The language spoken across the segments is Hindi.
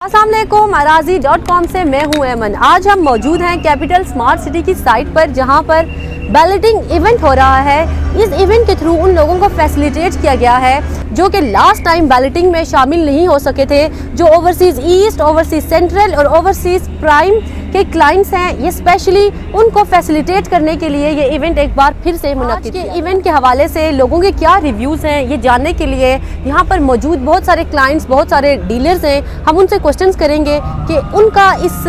अस्सलामुअलैकुम arazi.com से मैं हूं ऐमन। आज हम मौजूद हैं कैपिटल स्मार्ट सिटी की साइट पर, जहां पर बैलेटिंग इवेंट हो रहा है। इस इवेंट के थ्रू उन लोगों को फैसिलिटेट किया गया है जो कि लास्ट टाइम बैलेटिंग में शामिल नहीं हो सके थे, जो ओवरसीज़ ईस्ट, ओवरसीज़ सेंट्रल और ओवरसीज़ प्राइम के क्लाइंट्स हैं। ये स्पेशली उनको फैसिलिटेट करने के लिए ये इवेंट एक बार फिर से मुनक्किद किया। इवेंट के हवाले से लोगों के क्या रिव्यूज़ हैं ये जानने के लिए यहाँ पर मौजूद बहुत सारे क्लाइंट्स, बहुत सारे डीलर्स हैं। हम उनसे क्वेश्चंस करेंगे कि उनका इस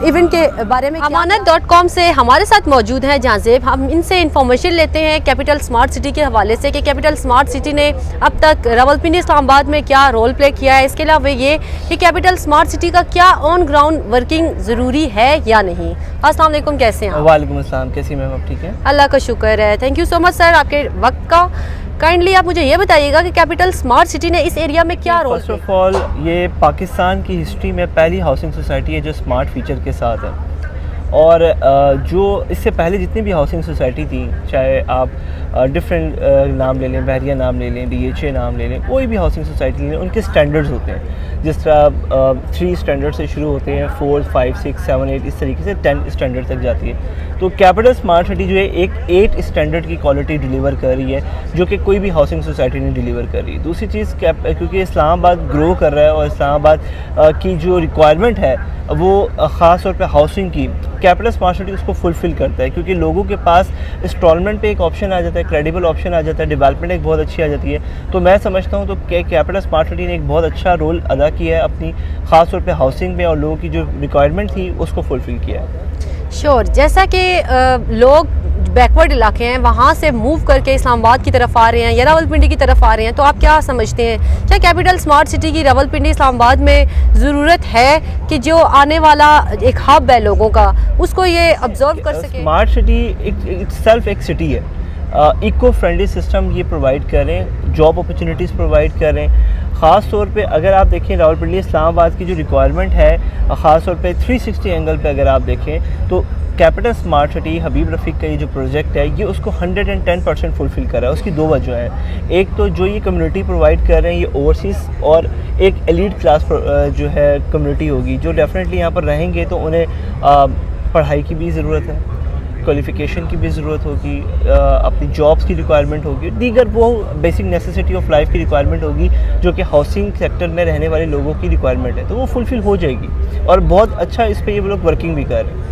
इवेंट के बारे में। अमानत.com से हमारे साथ मौजूद हैं जाज़ेब। हम इनसे इंफॉर्मेशन लेते हैं कैपिटल स्मार्ट सिटी के हवाले से कि कैपिटल स्मार्ट सिटी ने अब तक रावलपिंडी इस्लामाबाद में क्या रोल प्ले किया है। इसके अलावा ये कि कैपिटल स्मार्ट सिटी का क्या ऑन ग्राउंड वर्किंग ज़रूरी है या नहीं। अस्सलाम वालेकुम, कैसे हैं आप? वालेकुम अस्सलाम, कैसी मैम आप? ठीक है, अल्लाह का शुक्र है। Thank you so much sir आपके वक्त का। काइंडली आप मुझे ये बताइएगा कि कैपिटल स्मार्ट सिटी ने इस एरिया में क्या रोल। फर्स्ट ऑफ ऑल ये पाकिस्तान की हिस्ट्री में पहली हाउसिंग सोसाइटी है जो स्मार्ट फीचर के साथ है। और जो इससे पहले जितनी भी हाउसिंग सोसाइटी थी, चाहे आप डिफरेंट नाम ले लें, बहरिया नाम ले लें, DHA नाम ले लें, कोई भी हाउसिंग सोसाइटी ले लें, उनके स्टैंडर्ड्स होते हैं। जिस तरह 3 स्टैंडर्ड से शुरू होते हैं, 4, 5, 6, 7, 8 इस तरीके से 10 स्टैंडर्ड तक जाती है। तो कैपिटल स्मार्ट सिटी जो है एक 8 स्टैंडर्ड की क्वालिटी डिलीवर कर रही है, जो कि कोई भी हाउसिंग सोसाइटी नहीं डिलीवर कर रही है। दूसरी चीज़ क्योंकि इस्लामाबाद ग्रो कर रहा है और इस्लामाबाद की जो रिक्वायरमेंट है वो ख़ास तौर पे हाउसिंग की, कैपिटल स्मार्ट सिटी उसको फुलफ़िल करता है। क्योंकि लोगों के पास इंस्टॉलमेंट पे एक ऑप्शन आ जाता है, क्रेडिबल ऑप्शन आ जाता है, डेवलपमेंट एक बहुत अच्छी आ जाती है। तो मैं समझता हूँ तो कैपिटल स्मार्ट सिटी ने एक बहुत अच्छा रोल अदा किया है अपनी ख़ास तौर पे हाउसिंग में, और लोगों की जो रिक्वायरमेंट थी उसको फुलफ़िल किया है। श्योर, जैसा कि लोग बैकवर्ड इलाके हैं वहाँ से मूव करके इस्लामाबाद की तरफ आ रहे हैं या रावलपिंडी की तरफ आ रहे हैं, तो आप क्या समझते हैं, क्या कैपिटल स्मार्ट सिटी की रावलपिंडी इस्लामाबाद में ज़रूरत है कि जो आने वाला एक हब है लोगों का उसको ये ऑब्जर्व कर सके? स्मार्ट सिटी इटसेल्फ एक सिटी है, इको फ्रेंडली सिस्टम ये प्रोवाइड करें, जॉब अपॉर्चुनिटीज़ प्रोवाइड करें। ख़ास तौर पे अगर आप देखें रावलपिंडी इस्लामाबाद की जो रिक्वायरमेंट है, ख़ास तौर पे 360 एंगल पे अगर आप देखें तो कैपिटल स्मार्ट सिटी हबीब रफ़ीक का ये जो प्रोजेक्ट है ये उसको 110% फुलफ़िल कर रहा है। उसकी 2 वजह हैं। एक तो जो ये कम्युनिटी प्रोवाइड कर रहे हैं ये ओवरसीज़ और एक एलीट क्लास जो है कम्युनिटी होगी, जो डेफिनेटली यहाँ पर रहेंगे तो उन्हें पढ़ाई की भी ज़रूरत है, क्वालिफ़िकेशन की भी ज़रूरत होगी, अपनी जॉब्स की रिक्वायरमेंट होगी, दीगर वो बेसिक नेसेसिटी ऑफ लाइफ की रिक्वायरमेंट होगी जो कि हाउसिंग सेक्टर में रहने वाले लोगों की रिक्वायरमेंट है, तो वो फुलफ़िल हो जाएगी। और बहुत अच्छा इस पर ये लोग वर्किंग भी कर रहे हैं।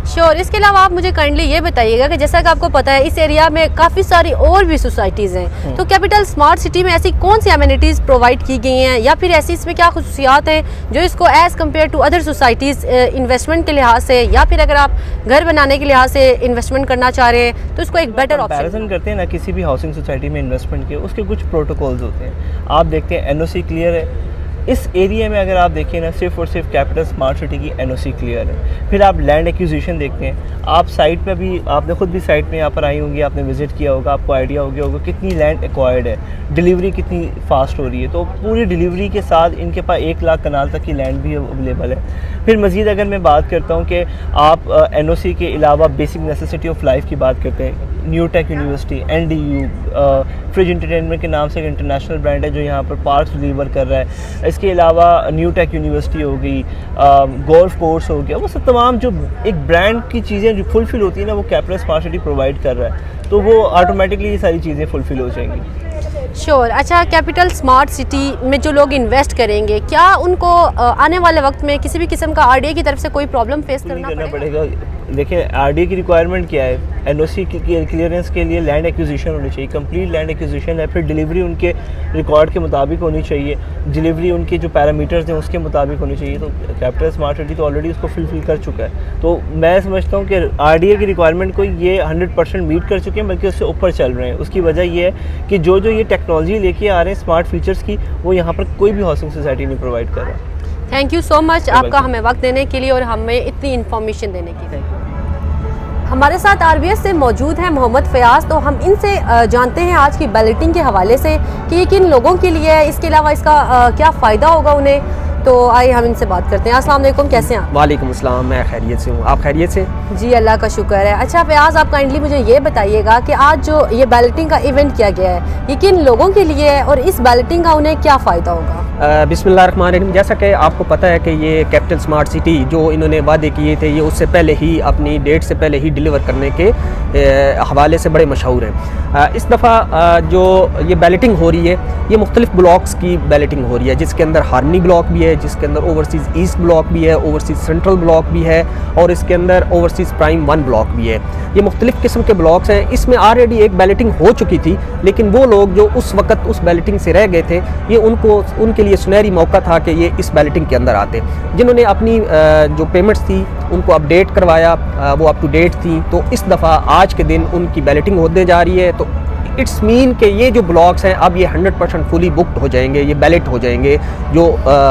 श्योर। इसके अलावा आप मुझे काइंडली ये बताइएगा कि जैसा कि आपको पता है इस एरिया में काफ़ी सारी और भी सोसाइटीज़ हैं, तो कैपिटल स्मार्ट सिटी में ऐसी कौन सी एमिनिटीज़ प्रोवाइड की गई हैं, या फिर ऐसी इसमें क्या खुसूसियात हैं जो इसको as compare to other societies investment के लिहाज से, या फिर अगर आप घर बनाने के लिहाज से इन्वेस्टमेंट करना चाह रहे हैं तो इसको एक बेटर कंपैरिजन करते हैं ना किसी भी हाउसिंग सोसाइटी में इन्वेस्टमेंट के, उसके कुछ प्रोटोकॉल्स होते हैं। आप देखते हैं NOC क्लियर है। इस एरिया में अगर आप देखें ना, सिर्फ और सिर्फ कैपिटल स्मार्ट सिटी की NOC क्लियर है। फिर आप लैंड एक्विजिशन देखते हैं, आप साइट पे भी, आपने खुद भी साइट में यहाँ पर आई होंगी, आपने विजिट किया होगा, आपको आइडिया हो गया होगा कितनी लैंड एक्वायर्ड है, डिलीवरी कितनी फास्ट हो रही है। तो पूरी डिलीवरी के साथ इनके पास 1 लाख कनाल तक की लैंड भी अवेलेबल है। फिर मज़ीद अगर मैं बात करता हूँ कि आप NOC के अलावा बेसिक नेसेसिटी ऑफ लाइफ की बात करते हैं, new take university, NDU, fridge entertainment के नाम से एक इंटरनेशनल ब्रांड है जो यहाँ पर पार्क्स डिलीवर कर रहा है। इसके अलावा न्यू टेक यूनिवर्सिटी हो गई, गोल्फ कोर्स हो गया, वो सब तमाम जो एक ब्रांड की चीज़ें जो फुलफ़िल होती है ना, वो कैपिटल स्मार्ट सिटी प्रोवाइड कर रहा है, तो वो ऑटोमेटिकली ये सारी चीज़ें फुलफ़िल हो जाएंगी। श्योर। अच्छा, कैपिटल स्मार्ट सिटी में जो लोग इन्वेस्ट करेंगे, क्या उनको आने वाले वक्त में किसी भी किस्म का RDA की तरफ से कोई प्रॉब्लम फेस करना पड़ेगा? देखिए RDA की रिक्वायरमेंट क्या है, NOC की क्लियरेंस के लिए लैंड एक्विजिशन होनी चाहिए, कंप्लीट लैंड एक्विजिशन है। फिर डिलीवरी उनके रिकॉर्ड के मुताबिक होनी चाहिए, डिलीवरी उनके जो पैरामीटर्स हैं उसके मुताबिक होनी चाहिए। तो कैपिटल स्मार्ट सिटी तो ऑलरेडी उसको फुलफिल कर चुका है। तो मैं समझता हूँ कि RDA की रिक्वायरमेंट को ये 100% मीट कर चुके हैं, बल्कि उससे ऊपर चल रहे हैं। उसकी वजह ये है कि जो ये टेक्नोलॉजी लेके आ रहे हैं स्मार्ट फीचर्स की, वो यहाँ पर कोई भी हाउसिंग सोसाइटी नहीं प्रोवाइड कर रहा। थैंक यू सो मच आपका हमें वक्त देने के लिए और हमें इतनी इन्फॉर्मेशन देने के लिए। हमारे साथ RBS से मौजूद हैं मोहम्मद फयाज, तो हम इनसे जानते हैं आज की बैलेटिंग के हवाले से कि ये किन लोगों के लिए है, इसके अलावा इसका क्या फ़ायदा होगा उन्हें। तो आइए हम इनसे बात करते हैं। अस्सलाम वालेकुम, कैसे हैं आप? वालेकुम अस्सलाम, मैं खैरियत से हूँ, आप खैरियत से? जी अल्लाह का शुक्र है। अच्छा फयाज, आप काइंडली मुझे ये बताइएगा कि आज जो ये बैलेटिंग का इवेंट किया गया है ये किन लोगों के लिए है और इस बैलेटिंग का उन्हें क्या फ़ायदा होगा? बिस्मिल्लाहिर्रहमानिर्रहीम। जैसा कि आपको पता है कि ये कैपिटल स्मार्ट सिटी जो इन्होंने वादे किए थे, ये उससे पहले ही अपनी डेट से पहले ही डिलीवर करने के हवाले से बड़े मशहूर हैं। इस दफ़ा जो ये बैलेटिंग हो रही है, ये मुख्तलिफ ब्लॉक्स की बैलेटिंग हो रही है, जिसके अंदर हार्मनी ब्लॉक भी है, जिसके अंदर ओवरसीज़ ईस्ट ब्लॉक भी है, ओवरसीज़ सेंट्रल ब्लॉक भी है और इसके अंदर ओवरसीज़ प्राइम 1 ब्लॉक भी है। ये मुख्तलिफ किस्म के ब्लॉक्स हैं। इसमें ऑलरेडी एक बैलेटिंग हो चुकी थी, लेकिन वो लोग जो उस वक्त उस बैलेटिंग से रह गए थे, ये उनके लिए सुनहरी मौका था कि ये इस बैलेटिंग के अंदर आते। जिन्होंने अपनी जो पेमेंट्स थी उनको अपडेट करवाया, वो अप टू डेट थी, तो इस दफ़ा आज के दिन उनकी बैलेटिंग होने जा रही है। तो इट्स मीन कि ये जो ब्लॉक्स हैं अब ये 100% फुली बुक्ड हो जाएंगे, ये बैलेट हो जाएंगे, जो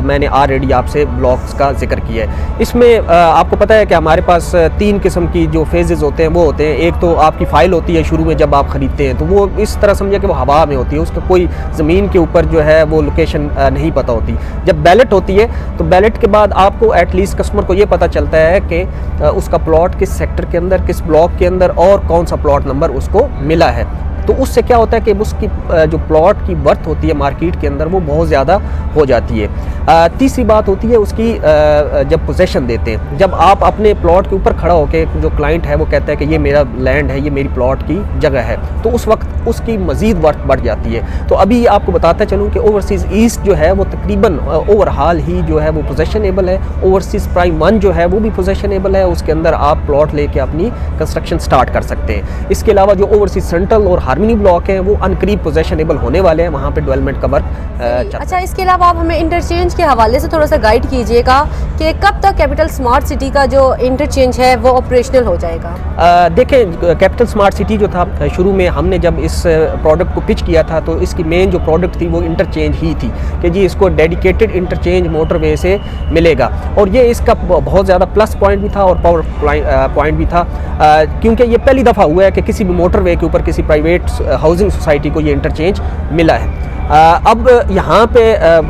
मैंने ऑलरेडी आपसे ब्लॉक्स का जिक्र किया है। इसमें आपको पता है कि हमारे पास 3 किस्म की जो फेजेस होते हैं वो होते हैं। एक तो आपकी फ़ाइल होती है शुरू में जब आप ख़रीदते हैं, तो वो इस तरह समझे कि वो हवा में होती है, उसका कोई ज़मीन के ऊपर जो है वो लोकेशन नहीं पता होती। जब बैलेट होती है तो बैलेट के बाद आपको एटलीस्ट कस्टमर को ये पता चलता है कि उसका प्लॉट किस सेक्टर के अंदर, किस ब्लॉक के अंदर और कौन सा प्लॉट नंबर उसको मिला है। तो उससे क्या होता है कि उसकी जो प्लॉट की वर्थ होती है मार्केट के अंदर वो बहुत ज़्यादा हो जाती है। तीसरी बात होती है उसकी जब पोजेशन देते हैं, जब आप अपने प्लॉट के ऊपर खड़ा होकर, जो क्लाइंट है वो कहता है कि ये मेरा लैंड है, ये मेरी प्लॉट की जगह है, तो उस वक्त उसकी मज़ीद वर्थ बढ़ जाती है। तो अभी आपको बताता चलूँ कि ओवरसीज़ ईस्ट जो है वो तकरीबन ओवरहाल ही जो है वो पोजेशनेबल है। ओवरसीज़ प्राइम 1 जो है वो भी पोजेशनेबल है, उसके अंदर आप प्लॉट लेके अपनी कंस्ट्रक्शन स्टार्ट कर सकते हैं। इसके अलावा जो ओवरसीज़ सेंट्रल और हार्मनी ब्लॉक है वो अनकरीब पोजेशनेबल होने वाले हैं, वहाँ पे डेवलपमेंट का वर्क अच्छा, इसके अलावा आप हमें इंटरचेंज के हवाले से थोड़ा सा गाइड कीजिएगा कि कब तक कैपिटल स्मार्ट सिटी का जो इंटरचेंज है वो ऑपरेशनल हो जाएगा। देखें, कैपिटल स्मार्ट सिटी जो था, शुरू में हमने जब इस प्रोडक्ट को पिच किया था तो इसकी मेन जो प्रोडक्ट थी वो इंटरचेंज ही थी कि जी इसको डेडिकेटेड इंटरचेंज मोटरवे से मिलेगा, और ये इसका बहुत ज़्यादा प्लस पॉइंट भी था और पावर पॉइंट भी था, क्योंकि ये पहली दफ़ा हुआ है कि किसी भी मोटरवे के ऊपर किसी प्राइवेट हाउसिंग सोसाइटी को ये इंटरचेंज मिला है। अब यहाँ पे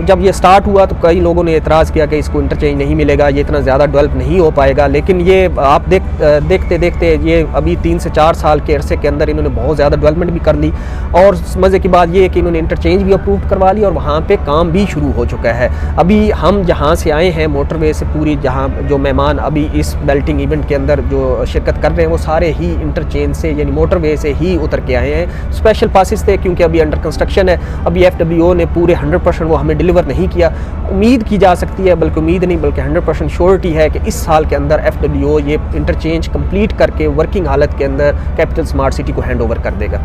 जब ये स्टार्ट हुआ तो कई लोगों ने एतराज़ किया कि इसको इंटरचेंज नहीं मिलेगा, ये इतना ज़्यादा डेवलप नहीं हो पाएगा, लेकिन ये आप देखते देखते ये अभी 3 से 4 साल के अरसे के अंदर इन्होंने बहुत ज़्यादा डेवलपमेंट भी कर ली, और मज़े की बात ये है कि इन्होंने इंटरचेंज भी अप्रूव करवा ली और वहाँ पे काम भी शुरू हो चुका है। अभी हम जहाँ से आए हैं मोटरवे से, पूरी जहाँ जो मेहमान अभी इस बेल्टिंग इवेंट के अंदर जो शिरकत कर रहे हैं वो सारे ही इंटरचेंज से यानी मोटरवे से ही उतर के आए हैं। स्पेशल पासिस थे क्योंकि अभी अंडर कंस्ट्रक्शन है, अभी FWO ने पूरे 100% वो हमें डिलीवर नहीं किया। उम्मीद की जा सकती है, बल्कि उम्मीद नहीं बल्कि 100% श्योरिटी है कि इस साल के अंदर FWO ये इंटरचेंज कंप्लीट करके वर्किंग हालत के अंदर कैपिटल स्मार्ट सिटी को हैंड ओवर कर देगा।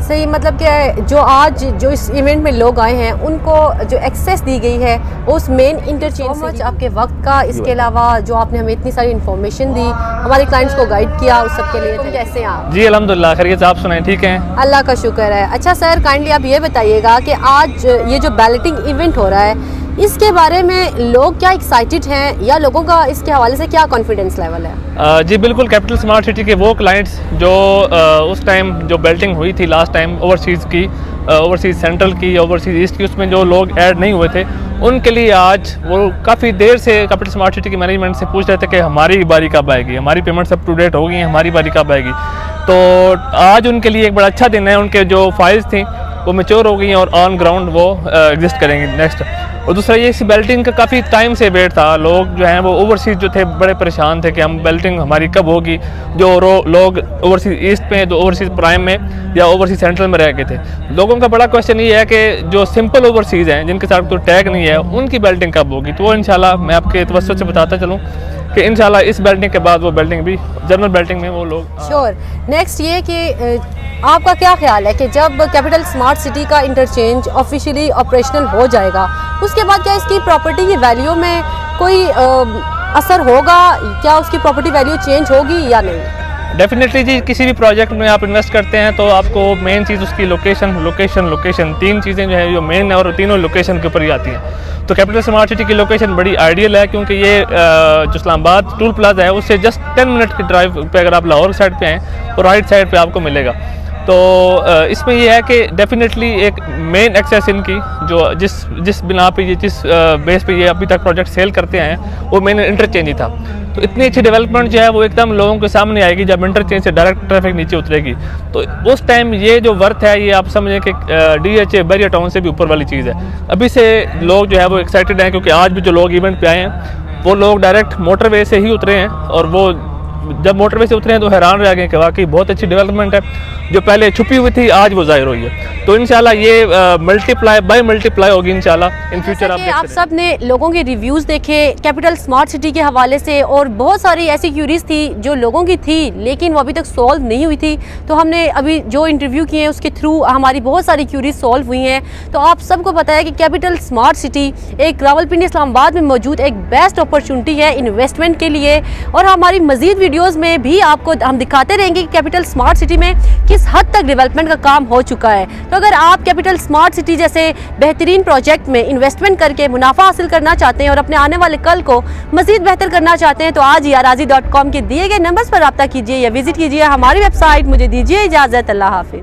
सही, मतलब कि जो आज जो इस इवेंट में लोग आए हैं उनको जो एक्सेस दी गई है उस मेन इंटरचेंज से आपके वक्त का, इसके अलावा जो आपने हमें इतनी सारी इन्फॉर्मेशन दी, हमारे क्लाइंट्स को गाइड किया, उस सब के लिए तो कैसे हैं आप? जी अल्हम्दुलिल्लाह, खैरियत से। आप सुनाएं, ठीक हैं? अल्लाह का शुक्र है। अच्छा सर, काइंडली आप ये बताइएगा कि आज ये जो बैलेटिंग इवेंट हो रहा है इसके बारे में लोग क्या एक्साइटेड हैं, या लोगों का इसके हवाले से क्या कॉन्फिडेंस लेवल है? जी बिल्कुल, कैपिटल स्मार्ट सिटी के वो क्लाइंट्स जो उस टाइम जो बेल्टिंग हुई थी लास्ट टाइम ओवरसीज़ की, ओवरसीज़ सेंट्रल की, ओवरसीज़ ईस्ट की, उसमें जो लोग ऐड नहीं हुए थे उनके लिए आज वो काफ़ी देर से कैपिटल स्मार्ट सिटी की मैनेजमेंट से पूछ रहे थे कि हमारी बारी कब आएगी, हमारी पेमेंट्स अप टू डेट हो गई हैं, हमारी बारी कब आएगी। तो आज उनके लिए एक बड़ा अच्छा दिन है, उनके जो फाइल्स थी वो मैच्योर हो गई हैं और ऑन ग्राउंड वो एग्जिस्ट करेंगी नेक्स्ट। और दूसरा ये, इस बेल्टिंग का काफ़ी टाइम से वेट था, लोग जो हैं वो ओवरसीज़ जो थे बड़े परेशान थे कि हम बेल्टिंग हमारी कब होगी। जो लोग ओवरसीज़ ईस्ट में, जो ओवरसीज़ प्राइम में या ओवरसीज़ सेंट्रल में रह गए थे, लोगों का बड़ा क्वेश्चन ये है कि जो सिंपल ओवरसीज़ हैं जिनके साथ कोई टैग नहीं है उनकी बेल्टिंग कब होगी। तो वो इंशाल्लाह मैं आपके तवज्जुह से बताता चलूँ कि इंशाल्लाह इस बेल्टिंग के बाद वो बेल्टिंग भी जनरल बेल्टिंग में वो लोग श्योर। नेक्स्ट ये कि आपका क्या ख्याल है कि जब कैपिटल स्मार्ट सिटी का इंटरचेंज ऑफिशियली ऑपरेशनल हो जाएगा उसके बाद क्या इसकी प्रॉपर्टी की वैल्यू में कोई असर होगा, क्या उसकी प्रॉपर्टी वैल्यू चेंज होगी या नहीं? डेफिनेटली जी, किसी भी प्रोजेक्ट में आप इन्वेस्ट करते हैं तो आपको मेन चीज़ उसकी लोकेशन 3 चीज़ें जो है जो मेन है और तीनों लोकेशन के ऊपर ही आती हैं। तो कैपिटल स्मार्ट सिटी की लोकेशन बड़ी आइडियल है क्योंकि ये जो इस्लामाबाद टूल प्लाजा है उससे जस्ट 10 मिनट की ड्राइव पे अगर आप लाहौर साइड पे हैं तो राइट साइड पे आपको मिलेगा। तो इसमें ये है कि डेफिनेटली एक मेन एक्सेस इनकी जो जिस बिना पे ये जिस बेस पे ये अभी तक प्रोजेक्ट सेल करते हैं वो मेन इंटरचेंज ही था। तो इतनी अच्छी डेवलपमेंट जो है वो एकदम लोगों के सामने आएगी जब इंटरचेंज से डायरेक्ट ट्रैफिक नीचे उतरेगी। तो उस टाइम ये जो वर्थ है ये आप समझें कि DHA बैरियर टाउन से भी ऊपर वाली चीज़ है। अभी से लोग जो है वो एक्साइटेड हैं, क्योंकि आज भी जो लोग इवेंट पे आए हैं वो लोग डायरेक्ट मोटरवे से ही उतरे हैं, और वो जब मोटरवे से उतरे हैं तो हैरान रह गए कि वाकई बहुत अच्छी डेवलपमेंट है, जो पहले छुपी हुई थी आज वो जाहिर हुई है। तो इंशाल्लाह ये मल्टीप्लाई होगी इंशाल्लाह इन फ्यूचर। आप सब ने लोगों के रिव्यूज़ देखे कैपिटल स्मार्ट सिटी के हवाले से, और बहुत सारी ऐसी क्यूरीज थी जो लोगों की थी लेकिन वो अभी तक सॉल्व नहीं हुई थी। तो हमने अभी जो इंटरव्यू किए हैं उसके थ्रू हमारी बहुत सारी क्यूरीज सॉल्व हुई हैं। तो आप सबको पता है कि कैपिटल स्मार्ट सिटी एक रावलपिंडी इस्लामाबाद में मौजूद एक बेस्ट अपॉर्चुनिटी है इन्वेस्टमेंट के लिए, और हमारी मजीद वीडियोज़ में भी आपको हम दिखाते रहेंगे कि कैपिटल स्मार्ट सिटी में किस हद तक डेवलपमेंट का काम हो चुका है। तो अगर आप कैपिटल स्मार्ट सिटी जैसे बेहतरीन प्रोजेक्ट में इन्वेस्टमेंट करके मुनाफा हासिल करना चाहते हैं और अपने आने वाले कल को मजीद बेहतर करना चाहते हैं तो आज ही arazi.com के दिए गए नंबर्स पर रब्ता कीजिए या विजिट कीजिए हमारी वेबसाइट। मुझे दीजिए इजाज़त, अल्लाह हाफिज़।